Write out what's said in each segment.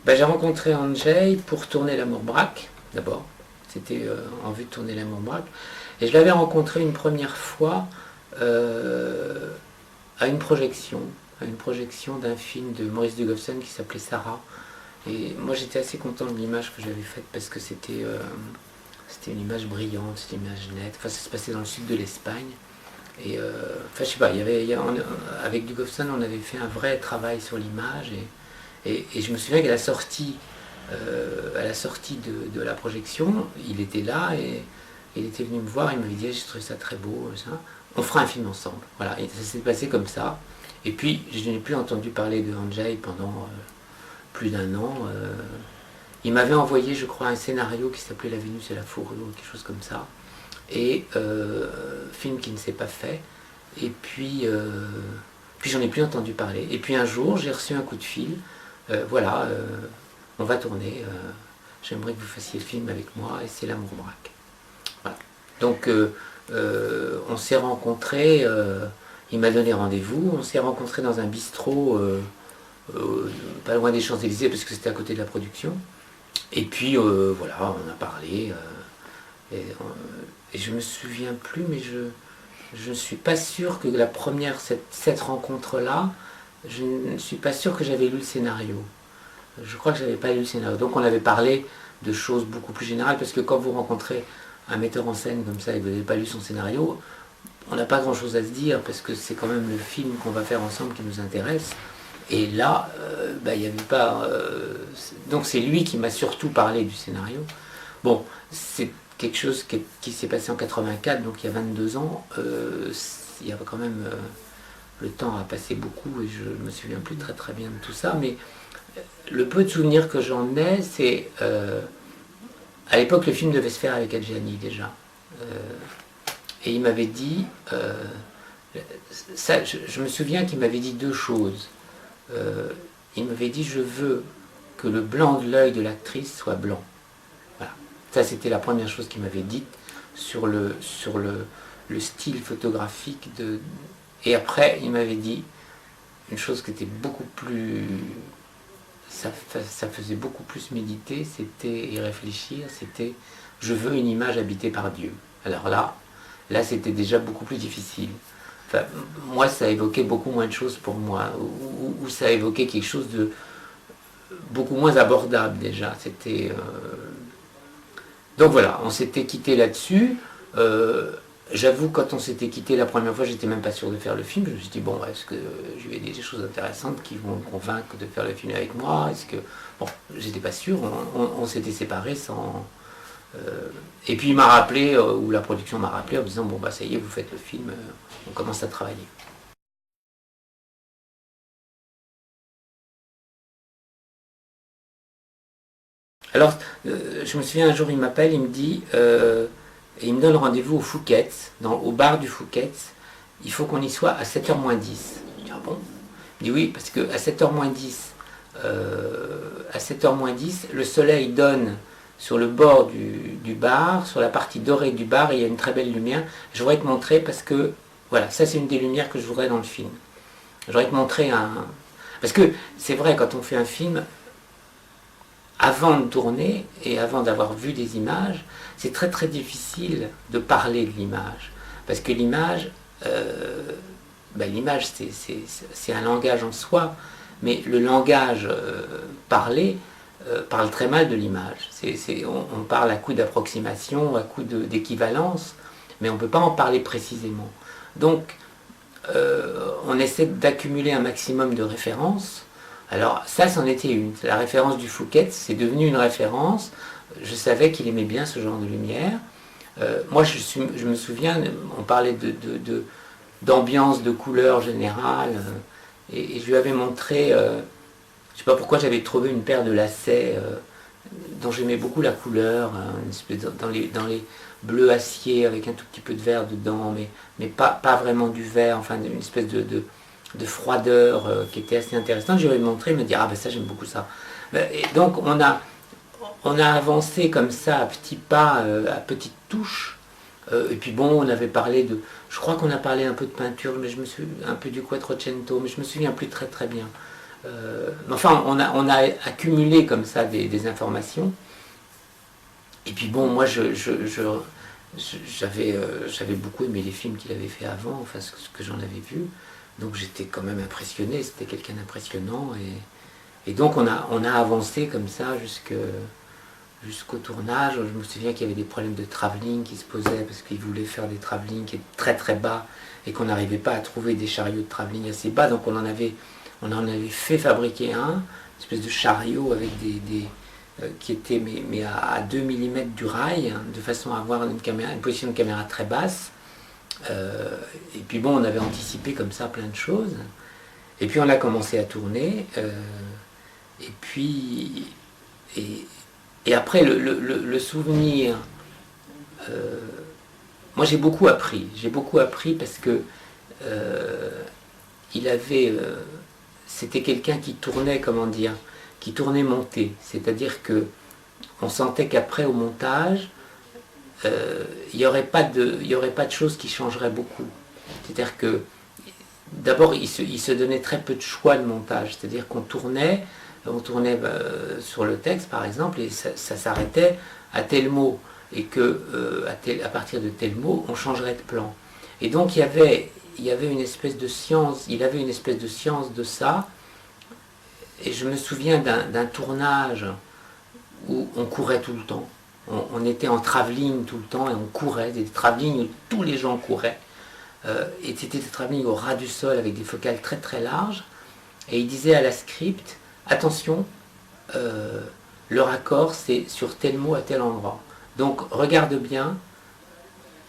J'ai rencontré Andrzej pour tourner L'Amour braque, d'abord. C'était en vue de tourner L'Amour braque. Et je l'avais rencontré une première fois à une projection d'un film de Maurice Dugofsen qui s'appelait Sarah. Et moi j'étais assez content de l'image que j'avais faite parce que c'était une image brillante, c'était une image nette. Enfin, ça se passait dans le sud de l'Espagne. Et enfin, je sais pas, avec Dugofsen, on avait fait un vrai travail sur l'image. Et je me souviens qu'à la sortie, de la projection, il était là et il était venu me voir. Il m'avait dit: j'ai trouvé ça très beau, ça. On fera un film ensemble. Voilà, et ça s'est passé comme ça. Et puis, je n'ai plus entendu parler de Andrzej pendant plus d'un an. Il m'avait envoyé, je crois, un scénario qui s'appelait La Vénus et la fourrure, ou quelque chose comme ça. Et film qui ne s'est pas fait. Et puis j'en ai plus entendu parler. Et puis un jour, j'ai reçu un coup de fil. Voilà, on va tourner. J'aimerais que vous fassiez le film avec moi. Et c'est L'Amour braque. Voilà. Donc, on s'est rencontrés. Il m'a donné rendez-vous. On s'est rencontrés dans un bistrot pas loin des Champs-Élysées parce que c'était à côté de la production. Et puis voilà, on a parlé. Et je me souviens plus, mais je ne suis pas sûr que la première, cette rencontre-là, je ne suis pas sûr que j'avais lu le scénario. Je crois que je n'avais pas lu le scénario. Donc on avait parlé de choses beaucoup plus générales, parce que quand vous rencontrez un metteur en scène comme ça et que vous n'avez pas lu son scénario, on n'a pas grand-chose à se dire, parce que c'est quand même le film qu'on va faire ensemble qui nous intéresse. Et là, il n'y avait pas... donc c'est lui qui m'a surtout parlé du scénario. Bon, c'est quelque chose qui s'est passé en 84, donc il y a 22 ans. Il y avait quand même... le temps a passé beaucoup et je ne me souviens plus très très bien de tout ça, mais le peu de souvenirs que j'en ai, c'est... à l'époque, le film devait se faire avec Adjani déjà. Et il m'avait dit... je me souviens qu'il m'avait dit deux choses. Il m'avait dit: je veux que le blanc de l'œil de l'actrice soit blanc. Voilà. Ça, c'était la première chose qu'il m'avait dite sur le style photographique de... Et après, il m'avait dit une chose qui était beaucoup plus... Ça faisait beaucoup plus méditer, c'était y réfléchir, c'était: je veux une image habitée par Dieu. Alors là c'était déjà beaucoup plus difficile. Enfin, moi, ça évoquait beaucoup moins de choses pour moi, ou ça évoquait quelque chose de beaucoup moins abordable déjà. C'était... Donc voilà, on s'était quitté là-dessus. J'avoue, quand on s'était quitté la première fois, j'étais même pas sûr de faire le film. Je me suis dit: bon, est-ce que je vais dire des choses intéressantes qui vont me convaincre de faire le film avec moi? Est-ce que... Bon, j'étais pas sûr. On s'était séparés sans... Et puis il m'a rappelé, ou la production m'a rappelé en me disant: bon, ça y est, vous faites le film, on commence à travailler. Alors, je me souviens, un jour, il m'appelle, il me dit... et il me donne rendez-vous au Fouquet's, au bar du Fouquet's. Il faut qu'on y soit à 7h moins 10. Je dis: ah bon? Il dit: oui, parce qu'à 7h moins 10, le soleil donne sur le bord du bar, sur la partie dorée du bar, et il y a une très belle lumière. Je voudrais te montrer, parce que, voilà, ça c'est une des lumières que je voudrais dans le film. Je voudrais te montrer un... Parce que c'est vrai, quand on fait un film, avant de tourner et avant d'avoir vu des images, c'est très très difficile de parler de l'image. Parce que l'image, l'image c'est un langage en soi, mais le langage parlé parle très mal de l'image. On parle à coup d'approximation, à coup d'équivalence, mais on ne peut pas en parler précisément. Donc, on essaie d'accumuler un maximum de références. Alors ça, c'en était une. La référence du Fouquet, c'est devenu une référence. Je savais qu'il aimait bien ce genre de lumière. Moi, je me souviens, on parlait d'ambiance, de couleur générale, et je lui avais montré, je ne sais pas pourquoi, j'avais trouvé une paire de lacets dont j'aimais beaucoup la couleur, une espèce dans les bleus acier avec un tout petit peu de vert dedans, mais pas vraiment du vert, enfin une espèce de froideur qui était assez intéressante. Je lui ai montré, il me dit: ah ça j'aime beaucoup ça. Et donc on a avancé comme ça à petits pas, à petites touches. Et puis bon, on avait parlé de... Je crois qu'on a parlé un peu de peinture, mais je me suis un peu du Quattrocento, mais je me souviens plus très très bien. Enfin, on a accumulé comme ça des informations. Et puis bon, moi, j'avais beaucoup aimé les films qu'il avait fait avant, enfin ce que j'en avais vu. Donc j'étais quand même impressionné, c'était quelqu'un d'impressionnant. Et donc on a avancé comme ça jusqu'au tournage. Je me souviens qu'il y avait des problèmes de travelling qui se posaient parce qu'il voulait faire des travelling qui étaient très très bas et qu'on n'arrivait pas à trouver des chariots de travelling assez bas. Donc on en avait fait fabriquer un, une espèce de chariot avec qui était mais à 2 mm du rail, hein, de façon à avoir une position de caméra très basse. Et puis bon, on avait anticipé comme ça plein de choses. Et puis on a commencé à tourner. Et puis... Et après, le souvenir... moi j'ai beaucoup appris. J'ai beaucoup appris parce que il avait... c'était quelqu'un qui tournait, comment dire, qui tournait monté. C'est-à-dire que on sentait qu'après au montage, il n'y aurait pas de choses qui changeraient beaucoup. C'est-à-dire que d'abord il se donnait très peu de choix de montage. C'est-à-dire qu'on tournait sur le texte par exemple et ça s'arrêtait à tel mot et que à partir de tel mot on changerait de plan. Et donc il y avait une espèce de science, il avait une espèce de science de ça. Et je me souviens d'un tournage où on courait tout le temps. On était en travelling tout le temps et on courait, des travelling où tous les gens couraient. Et c'était des travelling au ras du sol avec des focales très très larges. Et il disait à la script, attention, le raccord c'est sur tel mot à tel endroit. Donc regarde bien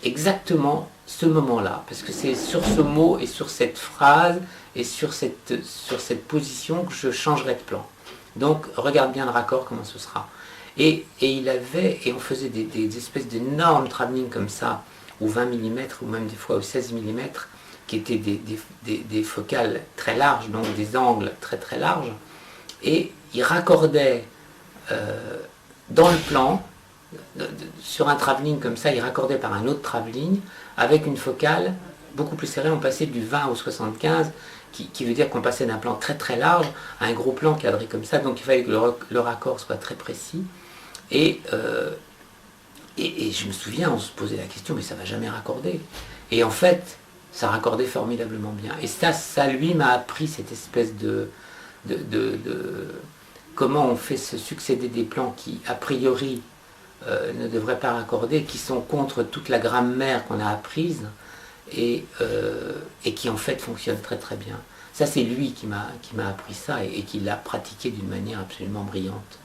exactement ce moment-là, parce que c'est sur ce mot et sur cette phrase et sur cette position que je changerai de plan. Donc regarde bien le raccord, comment ce sera. Et on faisait des espèces d'énormes travelling comme ça, ou 20 mm, ou même des fois au 16 mm, qui étaient des focales très larges, donc des angles très très larges, et il raccordait dans le plan, sur un travelling comme ça, il raccordait par un autre travelling, avec une focale beaucoup plus serrée, on passait du 20 au 75, qui veut dire qu'on passait d'un plan très très large à un gros plan cadré comme ça, donc il fallait que le raccord soit très précis. Et je me souviens, on se posait la question, mais ça va jamais raccorder. Et en fait, ça raccordait formidablement bien. Et ça lui m'a appris cette espèce de comment on fait se succéder des plans qui, a priori, ne devraient pas raccorder, qui sont contre toute la grammaire qu'on a apprise et qui en fait fonctionnent très très bien. Ça, c'est lui qui m'a appris ça et qui l'a pratiqué d'une manière absolument brillante.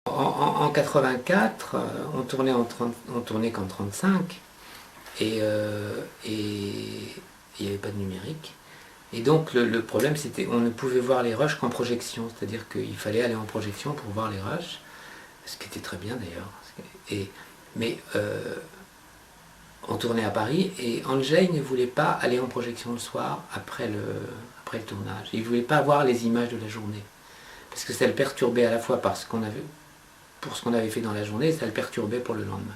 En 84, on tournait qu'en 35 et il n'y avait pas de numérique. Et donc le problème c'était on ne pouvait voir les rushs qu'en projection, c'est-à-dire qu'il fallait aller en projection pour voir les rushs, ce qui était très bien d'ailleurs. Mais on tournait à Paris et Andrzej ne voulait pas aller en projection le soir après le tournage. Il ne voulait pas voir les images de la journée. Parce que ça le perturbait à la fois pour ce qu'on avait fait dans la journée, et ça le perturbait pour le lendemain.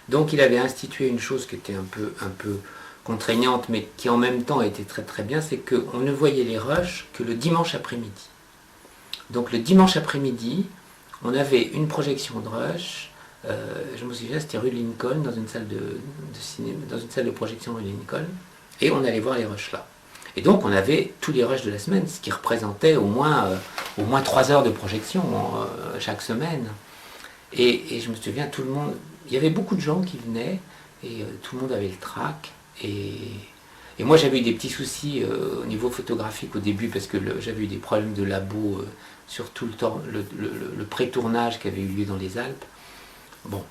Donc il avait institué une chose qui était un peu contraignante, mais qui en même temps était très très bien, c'est qu'on ne voyait les rushs que le dimanche après-midi. Donc le dimanche après-midi, on avait une projection de rush, je me souviens, c'était rue Lincoln, dans une salle de cinéma, dans une salle de projection rue Lincoln, et on allait voir les rushs là. Et donc on avait tous les rushs de la semaine, ce qui représentait au moins 3 heures de projection chaque semaine. Et je me souviens, tout le monde, il y avait beaucoup de gens qui venaient, et tout le monde avait le trac. Et moi j'avais eu des petits soucis au niveau photographique au début, parce que j'avais eu des problèmes de labo sur tout le pré-tournage qui avait eu lieu dans les Alpes. Bon,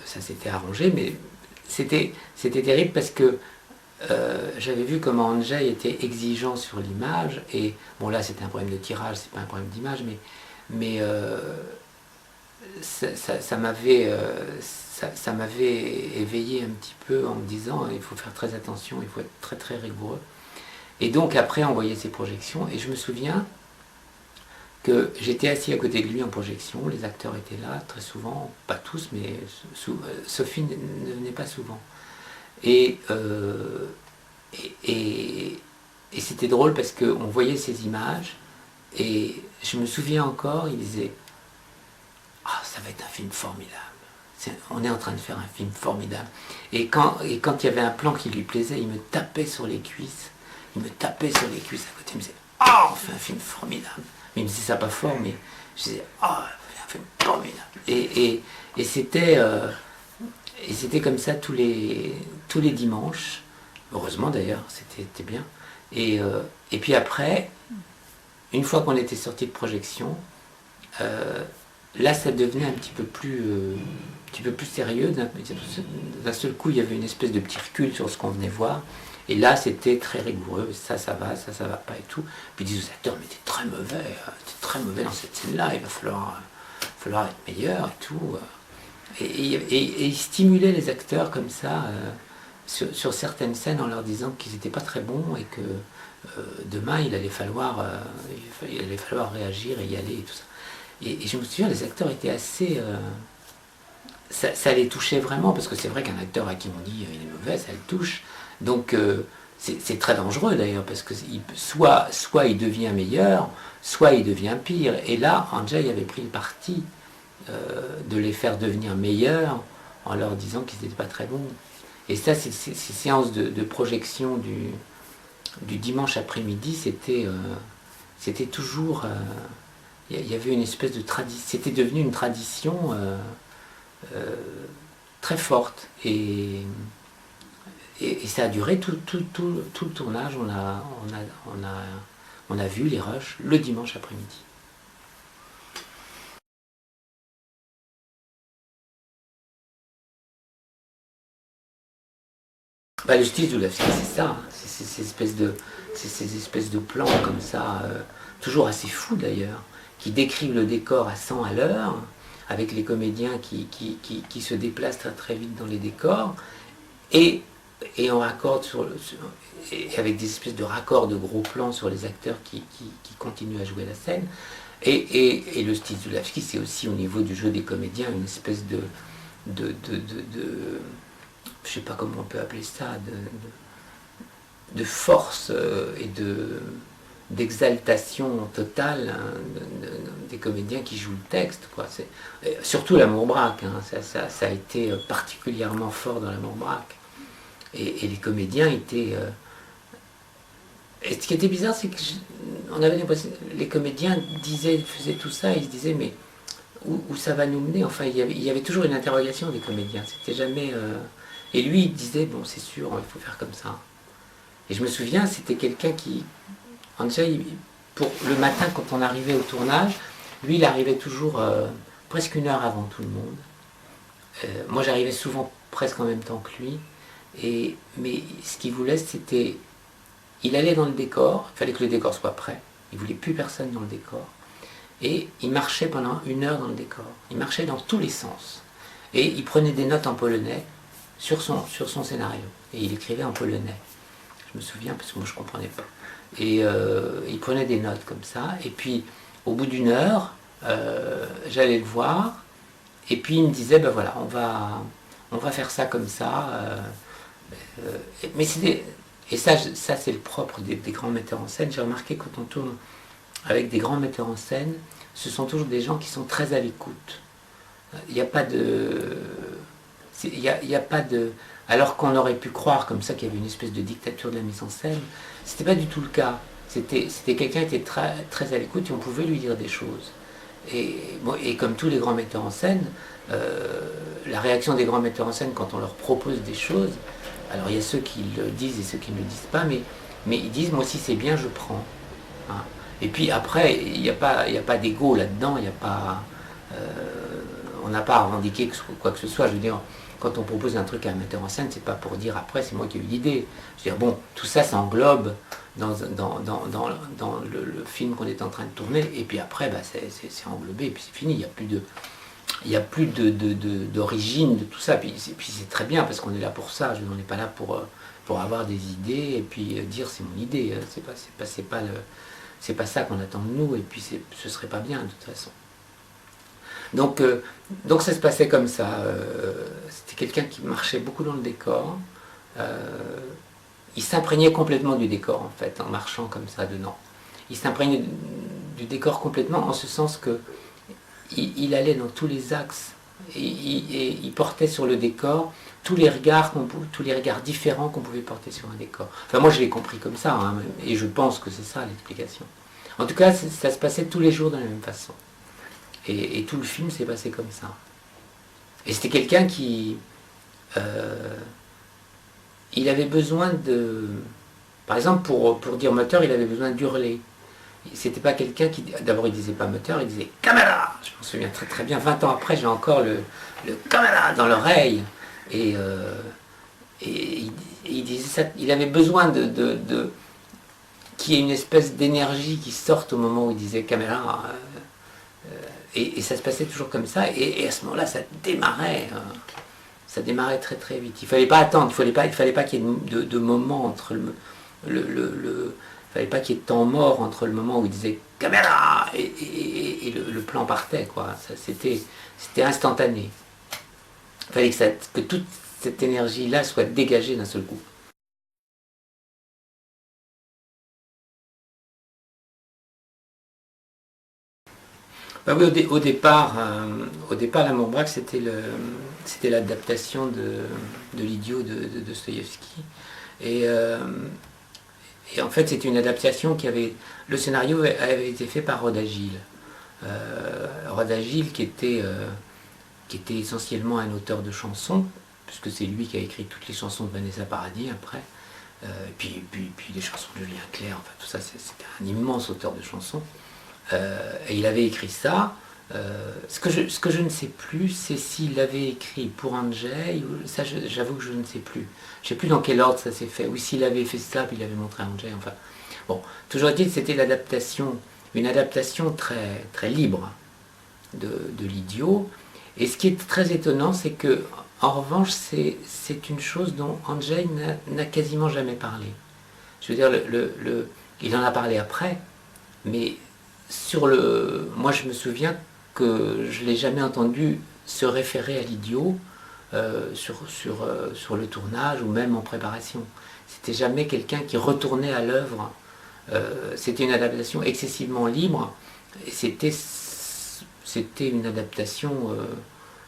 ça s'était arrangé, mais c'était terrible parce que j'avais vu comment Andrzej était exigeant sur l'image, et bon là c'était un problème de tirage, c'est pas un problème d'image, mais ça m'avait éveillé un petit peu en me disant il faut faire très attention, il faut être très très rigoureux. Et donc après on voyait ces projections, et je me souviens que j'étais assis à côté de lui en projection, les acteurs étaient là très souvent, pas tous, mais Sophie ne venait pas souvent. Et, et, et c'était drôle parce qu'on voyait ces images, et je me souviens encore, il disait « Ah, ça va être un film formidable. On est en train de faire un film formidable. » Et quand il y avait un plan qui lui plaisait, il me tapait sur les cuisses. Il me tapait sur les cuisses à côté. Il me disait « Ah, on fait un film formidable. » Mais il me disait ça pas fort, mais je disais « Ah, on fait un film formidable. » Et c'était comme ça tous les dimanches. Heureusement d'ailleurs, c'était bien. Et puis après, une fois qu'on était sorti de projection, là ça devenait un petit peu plus sérieux. D'un seul coup, il y avait une espèce de petit recul sur ce qu'on venait voir. Et là, c'était très rigoureux. Ça va pas et tout. Puis ils disent aux acteurs, mais t'es très mauvais dans cette scène-là. Il va falloir être meilleur et tout. Et ils stimulaient les acteurs comme ça sur certaines scènes en leur disant qu'ils n'étaient pas très bons et que demain il allait falloir réagir et y aller et tout ça. Et je me souviens, les acteurs étaient assez... ça les touchait vraiment, parce que c'est vrai qu'un acteur à qui on dit il est mauvais, ça le touche. Donc c'est très dangereux d'ailleurs, parce que soit il devient meilleur, soit il devient pire. Et là, Andrzej avait pris le parti de les faire devenir meilleurs en leur disant qu'ils n'étaient pas très bons. Et ça, ces séances de projection du dimanche après-midi, c'était toujours... il y avait une espèce de tradition, c'était devenu une tradition très forte. Et ça a duré tout le tournage. On a vu les rushs le dimanche après-midi. Bah, le style Zulawski, c'est ça, c'est ces espèces de plans comme ça, toujours assez fous d'ailleurs, qui décrivent le décor à 100 à l'heure, avec les comédiens qui se déplacent très très vite dans les décors, et on raccorde et avec des espèces de raccords de gros plans sur les acteurs qui continuent à jouer la scène. Et le style Zulawski, c'est aussi au niveau du jeu des comédiens une espèce de je sais pas comment on peut appeler ça, de force et d'exaltation totale, hein, des comédiens qui jouent le texte, quoi. Surtout l'Amour braque, hein, ça a été particulièrement fort dans l'Amour braque. Et les comédiens étaient... Et ce qui était bizarre, c'est que on avait l'impression, les comédiens faisaient tout ça, et ils se disaient, mais où ça va nous mener? Enfin, il y avait toujours une interrogation des comédiens, c'était jamais... Et lui, il disait, bon, c'est sûr, il faut faire comme ça. Et je me souviens, c'était quelqu'un qui... Andrzej, pour le matin, quand on arrivait au tournage, lui, il arrivait toujours presque une heure avant tout le monde. Moi, j'arrivais souvent presque en même temps que lui. Mais ce qu'il voulait, c'était... Il allait dans le décor, il fallait que le décor soit prêt. Il ne voulait plus personne dans le décor. Et il marchait pendant une heure dans le décor. Il marchait dans tous les sens. Et il prenait des notes en polonais sur son scénario. Et il écrivait en polonais. Je me souviens, parce que moi je ne comprenais pas. Et il prenait des notes comme ça. Et puis, au bout d'une heure, j'allais le voir. Et puis il me disait, ben voilà, on va faire ça comme ça. Mais c'était... Et ça c'est le propre des grands metteurs en scène. J'ai remarqué quand on tourne avec des grands metteurs en scène, ce sont toujours des gens qui sont très à l'écoute. Il n'y a pas de... Il y a pas de... Alors qu'on aurait pu croire comme ça qu'il y avait une espèce de dictature de la mise en scène, c'était pas du tout le cas. C'était quelqu'un qui était très, très à l'écoute et on pouvait lui dire des choses. Et comme tous les grands metteurs en scène, la réaction des grands metteurs en scène quand on leur propose des choses, alors il y a ceux qui le disent et ceux qui ne le disent pas, mais ils disent, moi si c'est bien, je prends. Hein. Et puis après, il n'y a pas d'ego là-dedans, il n'y a pas... on n'a pas à revendiquer quoi que ce soit. Je veux dire, quand on propose un truc à un metteur en scène, c'est pas pour dire après c'est moi qui ai eu l'idée. Je veux dire, bon, tout ça, ça englobe dans le film qu'on est en train de tourner, et puis après, bah, c'est englobé, et puis c'est fini, il n'y a plus d'origine de tout ça. Puis c'est très bien, parce qu'on est là pour ça. On n'est pas là pour avoir des idées, et puis dire c'est mon idée. C'est pas ça qu'on attend de nous, et puis ce serait pas bien de toute façon. Donc ça se passait comme ça. C'était quelqu'un qui marchait beaucoup dans le décor, il s'imprégnait complètement du décor en fait, en marchant comme ça dedans. Il s'imprégnait du décor complètement en ce sens que il allait dans tous les axes et il portait sur le décor tous les regards différents qu'on pouvait porter sur un décor. Enfin moi je l'ai compris comme ça, hein, et je pense que c'est ça l'explication. En tout cas ça se passait tous les jours de la même façon. Et tout le film s'est passé comme ça. Et c'était quelqu'un qui... il avait besoin de... Par exemple, pour dire moteur, il avait besoin d'hurler. C'était pas quelqu'un qui... D'abord, il disait pas moteur, il disait caméra. Je m'en souviens très très bien. 20 ans après, j'ai encore le caméra dans l'oreille. Et il disait ça. Il avait besoin qu'il y ait une espèce d'énergie qui sorte au moment où il disait caméra. Et ça se passait toujours comme ça. Et à ce moment-là, ça démarrait. Ça démarrait très très vite. Il fallait pas attendre. Il fallait pas qu'il y ait de moment entre il fallait pas qu'il y ait de temps mort entre le moment où il disait caméra et le plan partait, quoi. C'était instantané. Il fallait que toute cette énergie-là soit dégagée d'un seul coup. Bah oui, au départ, L'Amour braque, c'était l'adaptation de l'Idiot de Dostoïevski. Et en fait, c'était une adaptation le scénario avait été fait par Rod Agile. Rod Agile qui était essentiellement un auteur de chansons, puisque c'est lui qui a écrit toutes les chansons de Vanessa Paradis après, puis les chansons de Julien Clerc, enfin tout ça, c'était un immense auteur de chansons. Et il avait écrit ça. Ce que je ne sais plus, c'est s'il l'avait écrit pour Andrzej, ça j'avoue que je ne sais plus. Je ne sais plus dans quel ordre ça s'est fait, ou s'il avait fait ça, puis il avait montré à Andrzej, enfin. Bon, toujours est-il que c'était une adaptation très, très libre de l'Idiot. Et ce qui est très étonnant, c'est que, en revanche, c'est une chose dont Andrzej n'a quasiment jamais parlé. Je veux dire, il en a parlé après, mais moi je me souviens que je ne l'ai jamais entendu se référer à l'Idiot sur le tournage ou même en préparation. C'était jamais quelqu'un qui retournait à l'œuvre. C'était une adaptation excessivement libre et c'était une adaptation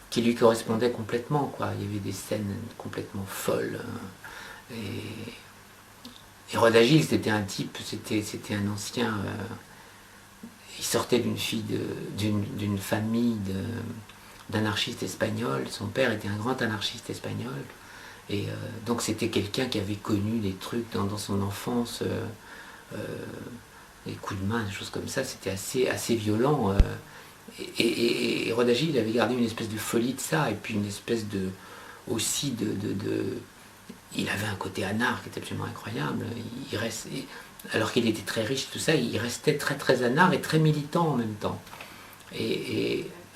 qui lui correspondait complètement, quoi. Il y avait des scènes complètement folles. Et Rod Agile, c'était un type, c'était un ancien... il sortait d'une famille d'anarchistes espagnols. Son père était un grand anarchiste espagnol. Et donc c'était quelqu'un qui avait connu des trucs dans son enfance, des coups de main, des choses comme ça. C'était assez violent. Et Rod Agile, il avait gardé une espèce de folie de ça, et puis une espèce aussi il avait un côté anarque qui était absolument incroyable. Alors qu'il était très riche, tout ça, il restait très très anard et très militant en même temps.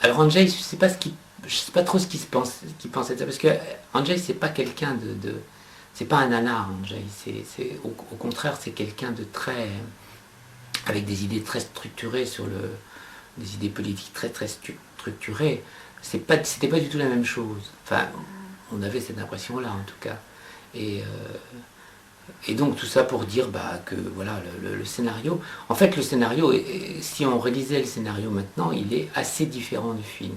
Alors Andrzej, je sais pas trop ce qu'il pensait de ça, parce que Andrzej, c'est pas quelqu'un c'est pas un anard, Andrzej. Au contraire, c'est quelqu'un de très, avec des idées très structurées des idées politiques très très structurées. C'était pas du tout la même chose. Enfin, on avait cette impression-là en tout cas. Et donc tout ça pour dire que voilà, le scénario, en fait le scénario, si on relisait le scénario maintenant, il est assez différent du film.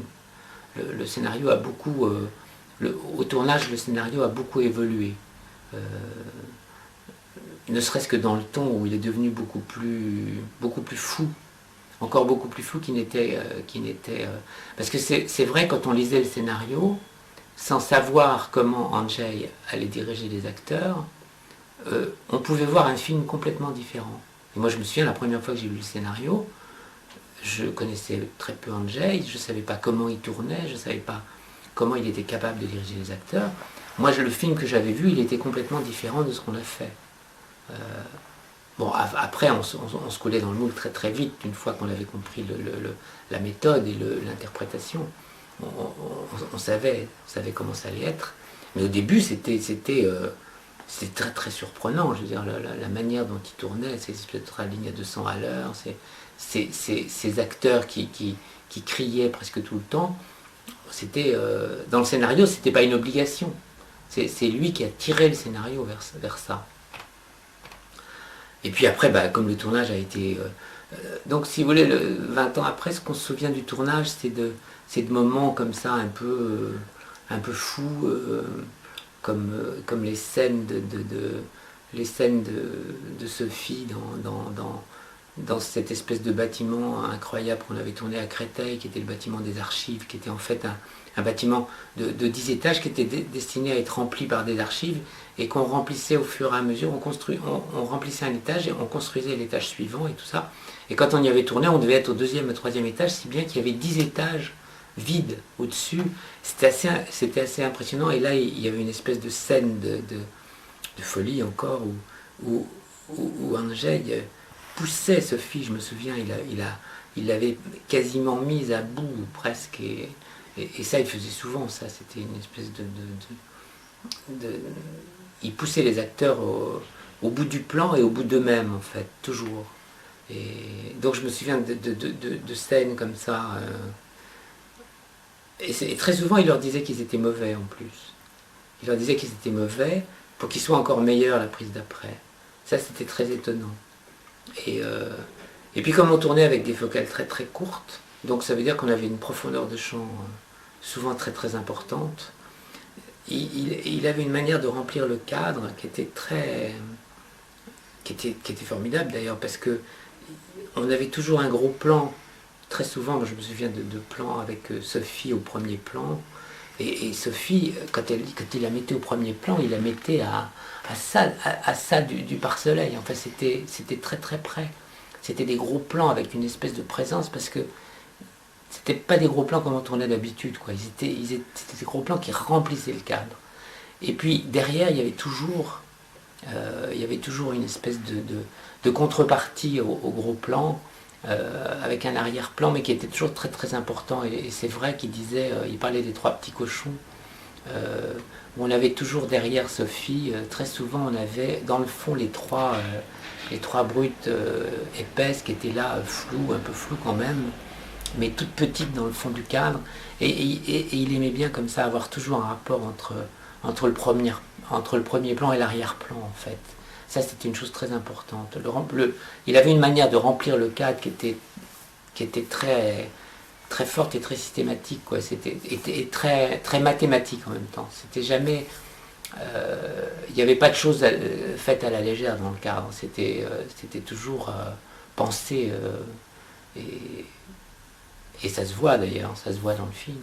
Le scénario a beaucoup, au tournage, le scénario a beaucoup évolué. Ne serait-ce que dans le ton où il est devenu beaucoup plus fou, encore beaucoup plus fou qu'il n'était. Parce que c'est vrai, quand on lisait le scénario, sans savoir comment Andrzej allait diriger les acteurs, on pouvait voir un film complètement différent. Et moi je me souviens, la première fois que j'ai lu le scénario, je connaissais très peu Andrzej, je ne savais pas comment il tournait, je ne savais pas comment il était capable de diriger les acteurs. Moi le film que j'avais vu, il était complètement différent de ce qu'on a fait. Bon, après on se coulait dans le moule très très vite, une fois qu'on avait compris la méthode et l'interprétation. On savait comment ça allait être. Mais au début c'était très très surprenant. Je veux dire, la manière dont il tournait, ces espèces de lignes à 200 à l'heure, ces acteurs qui criaient presque tout le temps. C'était dans le scénario, c'était pas une obligation. C'est lui qui a tiré le scénario vers ça. Et puis après, comme le tournage a été... donc si vous voulez, 20 ans après, ce qu'on se souvient du tournage, c'est de moments comme ça, un peu fous, comme les scènes de Sophie dans cette espèce de bâtiment incroyable qu'on avait tourné à Créteil, qui était le bâtiment des archives, qui était en fait un bâtiment de 10 étages qui était destiné à être rempli par des archives et qu'on remplissait au fur et à mesure. On remplissait un étage et on construisait l'étage suivant et tout ça. Et quand on y avait tourné, on devait être au 2e et 3e étage, si bien qu'il y avait 10 étages vides au-dessus. C'était assez impressionnant. Et là, il y avait une espèce de scène de folie encore où Angèle poussait Sophie, je me souviens, il l'avait quasiment mise à bout presque, et ça il faisait souvent ça, c'était une espèce il poussait les acteurs au bout du plan et au bout d'eux-mêmes en fait, toujours. Et donc je me souviens de scènes comme ça, et très souvent il leur disait qu'ils étaient mauvais en plus. Il leur disait qu'ils étaient mauvais pour qu'ils soient encore meilleurs la prise d'après. Ça c'était très étonnant. Et puis comme on tournait avec des focales très très courtes, donc ça veut dire qu'on avait une profondeur de champ souvent très très importante, il avait une manière de remplir le cadre qui était formidable d'ailleurs, parce que on avait toujours un gros plan, très souvent. Moi je me souviens de plans avec Sophie au premier plan, et Sophie, quand il la mettait au premier plan, il la mettait à ça du pare-soleil. Enfin, c'était très très près. C'était des gros plans avec une espèce de présence, parce que c'était pas des gros plans comme on tournait d'habitude, quoi. C'était des gros plans qui remplissaient le cadre. Et puis derrière, il y avait toujours une espèce de contrepartie au gros plan, avec un arrière-plan, mais qui était toujours très très important. Et c'est vrai qu'il disait, il parlait des 3 petits cochons. On avait toujours derrière Sophie, très souvent on avait dans le fond les trois brutes épaisses qui étaient là, un peu floues quand même, mais toutes petites dans le fond du cadre. Et il aimait bien comme ça avoir toujours un rapport entre le premier plan et l'arrière-plan en fait. Ça c'était une chose très importante. Il avait une manière de remplir le cadre qui était très très forte et très systématique, quoi. C'était très très mathématique en même temps. C'était jamais, il n'y avait pas de choses faites à la légère dans le cadre. C'était toujours pensé, et ça se voit d'ailleurs, ça se voit dans le film.